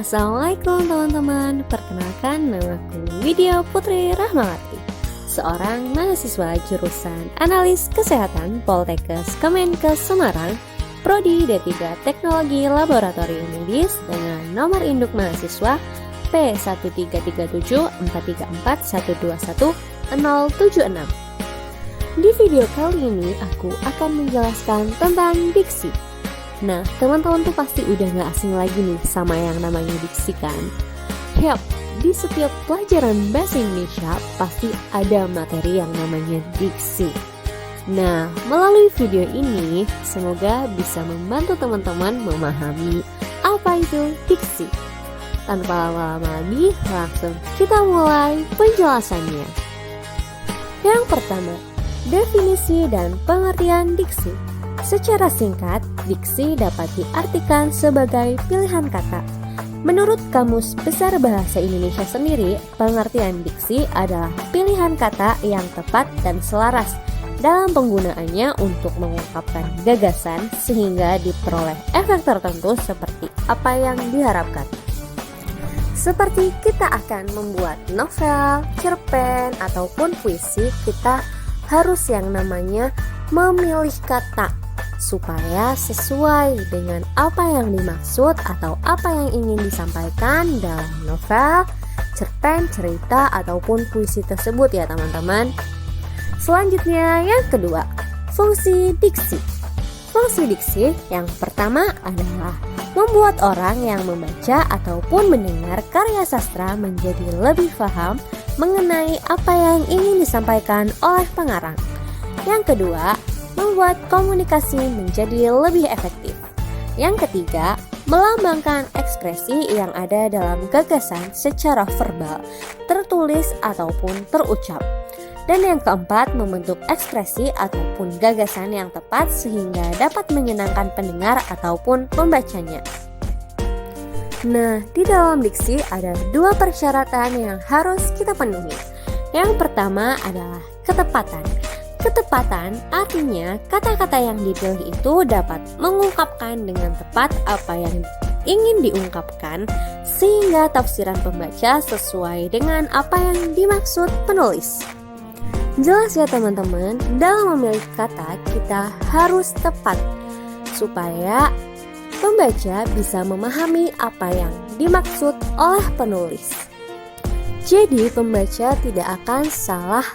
Assalamualaikum teman-teman. Perkenalkan, namaku Widya Putri Rahmawati, seorang mahasiswa jurusan Analis Kesehatan Poltekkes Kemenkes Semarang, Prodi D3 Teknologi Laboratorium Medis dengan nomor induk mahasiswa P1337434121076. Di video kali ini aku akan menjelaskan tentang diksi. Nah, teman-teman tuh pasti udah gak asing lagi nih sama yang namanya diksi kan? Yap, di setiap pelajaran bahasa Indonesia pasti ada materi yang namanya diksi. Nah, melalui video ini semoga bisa membantu teman-teman memahami apa itu diksi. Tanpa lama-lama lagi, langsung kita mulai penjelasannya. Yang pertama, definisi dan pengertian diksi. Secara singkat, diksi dapat diartikan sebagai pilihan kata. Menurut Kamus Besar Bahasa Indonesia sendiri, pengertian diksi adalah pilihan kata yang tepat dan selaras dalam penggunaannya untuk mengungkapkan gagasan sehingga diperoleh efek tertentu seperti apa yang diharapkan. Seperti kita akan membuat novel, cerpen, ataupun puisi, kita harus yang namanya memilih kata supaya sesuai dengan apa yang dimaksud atau apa yang ingin disampaikan dalam novel, cerpen, cerita, ataupun puisi tersebut ya teman-teman. Selanjutnya yang kedua, fungsi diksi. Fungsi diksi yang pertama adalah membuat orang yang membaca ataupun mendengar karya sastra menjadi lebih paham mengenai apa yang ingin disampaikan oleh pengarang. Yang kedua, membuat komunikasi menjadi lebih efektif. Yang ketiga, melambangkan ekspresi yang ada dalam gagasan secara verbal, tertulis ataupun terucap. Dan yang keempat, membentuk ekspresi ataupun gagasan yang tepat sehingga dapat menyenangkan pendengar ataupun pembacanya. Nah, di dalam diksi ada dua persyaratan yang harus kita penuhi. Yang pertama adalah ketepatan. Ketepatan artinya kata-kata yang dipilih itu dapat mengungkapkan dengan tepat apa yang ingin diungkapkan sehingga tafsiran pembaca sesuai dengan apa yang dimaksud penulis. Jelas ya teman-teman, dalam memilih kata kita harus tepat supaya pembaca bisa memahami apa yang dimaksud oleh penulis. Jadi pembaca tidak akan salah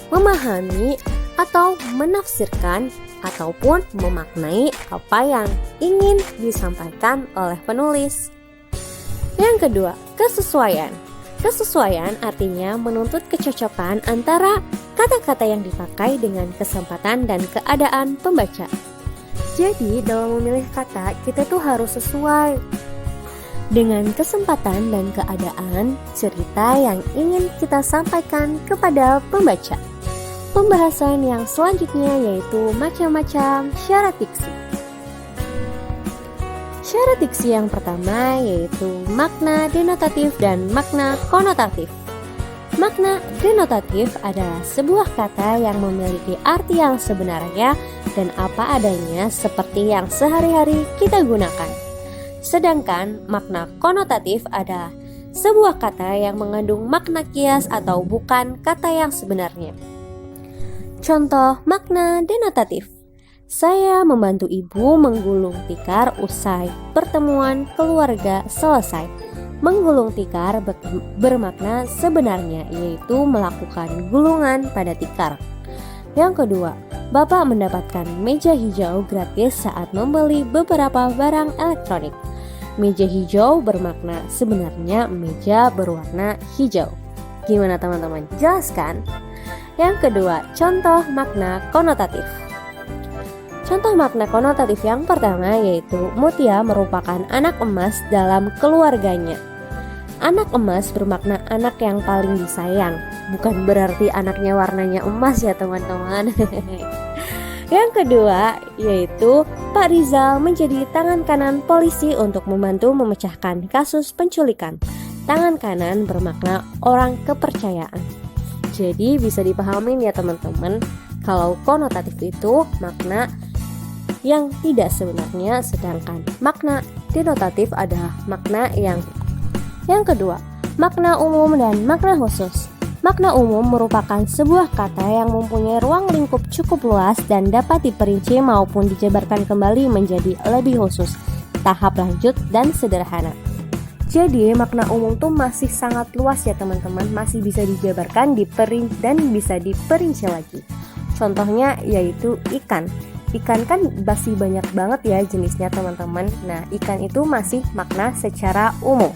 memahami atau menafsirkan ataupun memaknai apa yang ingin disampaikan oleh penulis. Yang kedua, kesesuaian. Kesesuaian artinya menuntut kecocokan antara kata-kata yang dipakai dengan kesempatan dan keadaan pembaca. Jadi dalam memilih kata kita tuh harus sesuai dengan kesempatan dan keadaan cerita yang ingin kita sampaikan kepada pembaca. Pembahasan yang selanjutnya yaitu macam-macam syarat diksi. Syarat diksi yang pertama yaitu makna denotatif dan makna konotatif. Makna denotatif adalah sebuah kata yang memiliki arti yang sebenarnya dan apa adanya seperti yang sehari-hari kita gunakan. Sedangkan makna konotatif adalah sebuah kata yang mengandung makna kias atau bukan kata yang sebenarnya. Contoh makna denotatif. Saya membantu ibu menggulung tikar usai pertemuan keluarga selesai. Menggulung tikar bermakna sebenarnya yaitu melakukan gulungan pada tikar. Yang kedua, Bapak mendapatkan meja hijau gratis saat membeli beberapa barang elektronik. Meja hijau bermakna sebenarnya meja berwarna hijau. Gimana teman-teman? Jelas kan? Yang kedua, contoh makna konotatif. Contoh makna konotatif yang pertama yaitu Mutia merupakan anak emas dalam keluarganya. Anak emas bermakna anak yang paling disayang, bukan berarti anaknya warnanya emas ya teman-teman. Yang kedua yaitu Pak Rizal menjadi tangan kanan polisi untuk membantu memecahkan kasus penculikan. Tangan kanan bermakna orang kepercayaan. Jadi bisa dipahamin ya teman-teman, kalau konotatif itu makna yang tidak sebenarnya, sedangkan makna denotatif adalah makna yang Yang kedua, makna umum dan makna khusus. Makna umum merupakan sebuah kata yang mempunyai ruang lingkup cukup luas dan dapat diperinci maupun dijabarkan kembali menjadi lebih khusus, tahap lanjut, dan sederhana. Jadi makna umum tuh masih sangat luas ya teman-teman, masih bisa dijabarkan, dan bisa diperinci lagi. Contohnya yaitu ikan. Ikan kan masih banyak banget ya jenisnya teman-teman. Nah, ikan itu masih makna secara umum.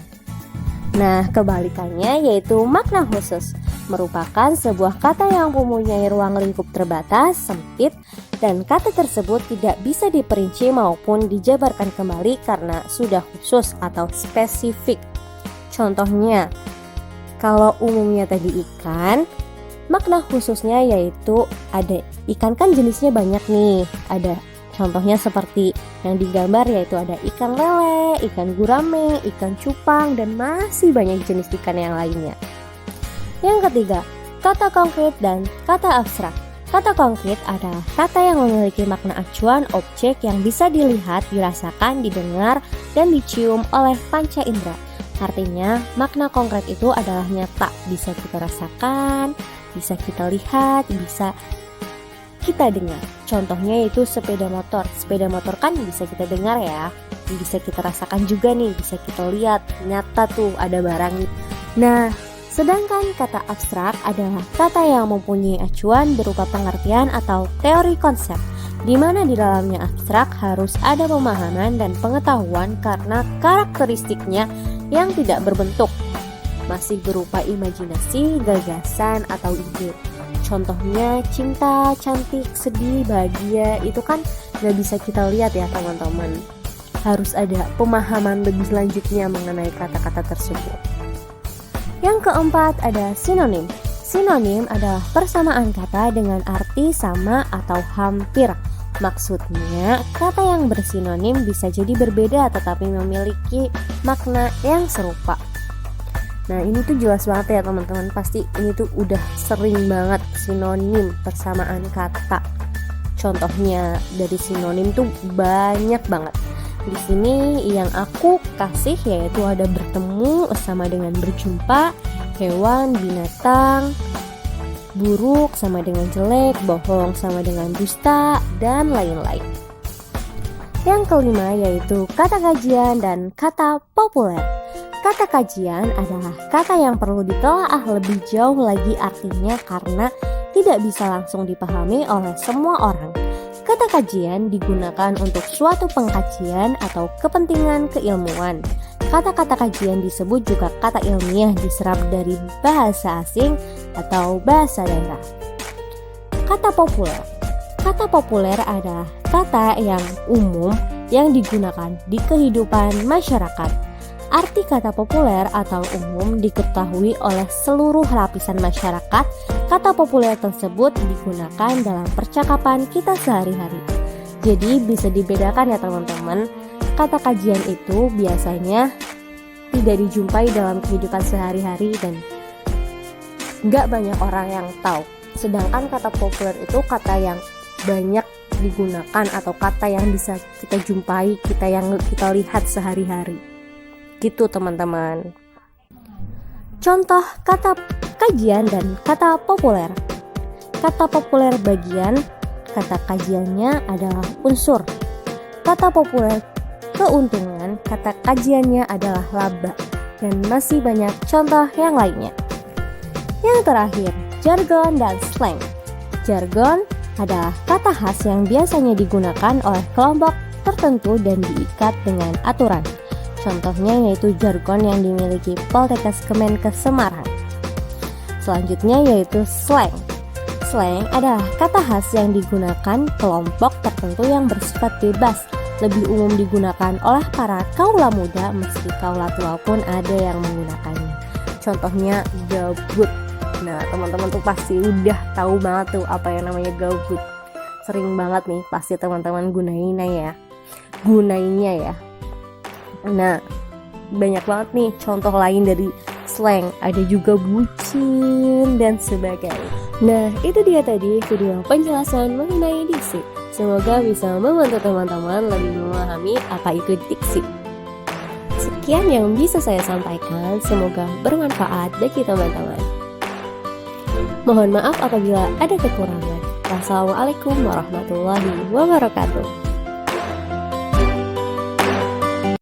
Nah, kebalikannya yaitu makna khusus, merupakan sebuah kata yang mempunyai ruang lingkup terbatas, sempit, dan kata tersebut tidak bisa diperinci maupun dijabarkan kembali karena sudah khusus atau spesifik. Contohnya, kalau umumnya tadi ikan, makna khususnya yaitu ada ikan kan jenisnya banyak nih, ada contohnya seperti yang digambar yaitu ada ikan lele, ikan gurame, ikan cupang, dan masih banyak jenis ikan yang lainnya. Yang ketiga, kata konkret dan kata abstrak. Kata konkret adalah kata yang memiliki makna acuan objek yang bisa dilihat, dirasakan, didengar, dan dicium oleh panca indera. Artinya, makna konkret itu adalah nyata, bisa kita rasakan, bisa kita lihat, bisa kita dengar. Contohnya yaitu sepeda motor. Sepeda motor kan bisa kita dengar ya, bisa kita rasakan juga nih, bisa kita lihat, nyata tuh ada barang. Nah, sedangkan kata abstrak adalah kata yang mempunyai acuan berupa pengertian atau teori konsep, di mana di dalamnya abstrak harus ada pemahaman dan pengetahuan karena karakteristiknya yang tidak berbentuk, masih berupa imajinasi, gagasan, atau ide. Contohnya cinta, cantik, sedih, bahagia, itu kan gak bisa kita lihat ya teman-teman. Harus ada pemahaman lebih lanjutnya mengenai kata-kata tersebut. Yang keempat ada sinonim. Sinonim adalah persamaan kata dengan arti sama atau hampir. Maksudnya, kata yang bersinonim bisa jadi berbeda tetapi memiliki makna yang serupa. Nah, ini tuh jelas banget ya teman-teman, pasti ini tuh udah sering banget sinonim, persamaan kata. Contohnya dari sinonim tuh banyak banget. Di sini yang aku kasih yaitu ada bertemu sama dengan berjumpa, hewan, binatang, buruk sama dengan jelek, bohong sama dengan dusta, dan lain-lain. Yang kelima yaitu kata kajian dan kata populer. Kata kajian adalah kata yang perlu ditelaah lebih jauh lagi artinya karena tidak bisa langsung dipahami oleh semua orang. Kata kajian digunakan untuk suatu pengkajian atau kepentingan keilmuan. Kata-kata kajian disebut juga kata ilmiah diserap dari bahasa asing atau bahasa daerah. Kata populer. Kata populer adalah kata yang umum yang digunakan di kehidupan masyarakat. Arti kata populer atau umum diketahui oleh seluruh lapisan masyarakat. Kata populer tersebut digunakan dalam percakapan kita sehari-hari. Jadi bisa dibedakan ya teman-teman. Kata kajian itu biasanya tidak dijumpai dalam kehidupan sehari-hari dan gak banyak orang yang tahu. Sedangkan kata populer itu kata yang banyak digunakan atau kata yang bisa kita jumpai, kita lihat sehari-hari. Gitu teman-teman. Contoh kata kajian dan kata populer. Kata populer bagian, kata kajiannya adalah unsur. Kata populer keuntungan, kata kajiannya adalah laba. Dan masih banyak contoh yang lainnya. Yang terakhir, jargon dan slang. Jargon adalah kata khas yang biasanya digunakan oleh kelompok tertentu dan diikat dengan aturan. Contohnya yaitu jargon yang dimiliki Poltekkes Kemenkes Semarang. Selanjutnya yaitu slang. Slang adalah kata khas yang digunakan kelompok tertentu yang bersifat bebas, lebih umum digunakan oleh para kaula muda meski kaula tua pun ada yang menggunakannya. Contohnya gabut. Nah, teman-teman tuh pasti udah tahu banget tuh apa yang namanya gabut. Sering banget nih pasti teman-teman gunainnya ya. Nah, banyak banget nih contoh lain dari slang. Ada juga bucin dan sebagainya. Nah, itu dia tadi video penjelasan mengenai diksi. Semoga bisa membantu teman-teman lebih memahami apa itu diksi. Sekian yang bisa saya sampaikan, semoga bermanfaat bagi teman-teman. Mohon maaf apabila ada kekurangan. Wassalamualaikum warahmatullahi wabarakatuh.